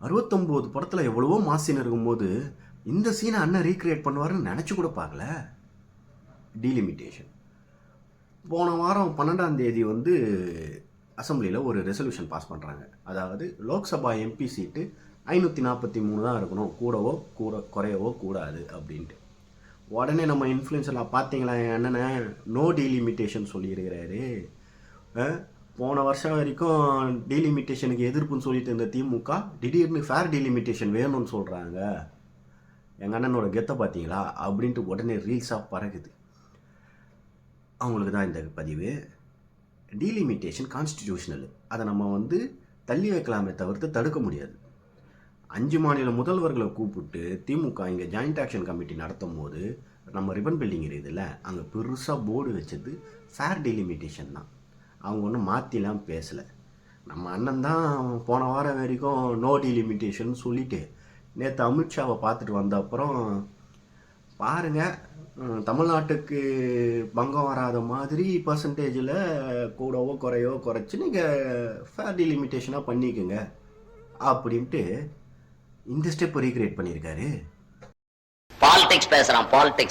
69 படத்தில் எவ்வளவோ mass scene இருக்கும்போது இந்த சீனை அண்ணன் ரீக்ரியேட் பண்ணுவாருன்னு நினச்சி கூட பார்க்கல. டீலிமிட்டேஷன். போன வாரம் 12ஆம் தேதி வந்து அசம்பிளியில் ஒரு ரெசல்யூஷன் பாஸ் பண்ணுறாங்க. அதாவது லோக்சபா எம்பி சீட்டு 543 தான் இருக்கணும், கூடவோ குறையவோ கூடாது அப்படின்ட்டு. உடனே நம்ம இன்ஃப்ளூயன்ஸெல்லாம் பார்த்தீங்களா என் அண்ணனை நோ டீலிமிட்டேஷன் சொல்லியிருக்கிறாரு. போன வருஷம் வரைக்கும் டீலிமிட்டேஷனுக்கு எதிர்ப்புன்னு சொல்லிட்டு இருந்த திமுக திடீர்னு ஃபேர் டீலிமிட்டேஷன் வேணும்னு சொல்கிறாங்க. எங்கள் அண்ணனோட கெத்தை பார்த்தீங்களா அப்படின்ட்டு உடனே ரீல்ஸாக பறகுது. அவங்களுக்கு தான் இந்த பதிவு. டீலிமிட்டேஷன் கான்ஸ்டிடியூஷனல், அதை நம்ம வந்து தள்ளி வைக்கலாமே தவிர்த்து தடுக்க முடியாது. 5 மாநில முதல்வர்களை கூப்பிட்டு திமுக இங்கே ஜாயிண்ட் ஆக்ஷன் கமிட்டி நடத்தும் போது நம்ம ரிப்பன் பில்டிங் இருக்குதுல்ல, அங்கே பெருசாக போர்டு வச்சது ஃபேர் டீலிமிட்டேஷன் தான். அவங்க ஒன்றும் மாற்றிலாம் பேசலை. நம்ம அண்ணன் தான் போன வாரம் வரைக்கும் நோ டீலிமிட்டேஷன் சொல்லிவிட்டு நேற்று அமித்ஷாவை பார்த்துட்டு வந்த அப்புறம் பாருங்கள், தமிழ்நாட்டுக்கு பங்கம் வராத மாதிரி பர்சன்டேஜில் கூடவோ குறையோ குறைச்சி நீங்கள் ஃபேர் டீலிமிட்டேஷனாக பண்ணிக்கோங்க அப்படின்ட்டு இந்த ஸ்டெப் ரீக்ரியேட் பண்ணியிருக்காரு. பாலிடிக்ஸ் பேசுகிறான், பாலிடிக்ஸ்.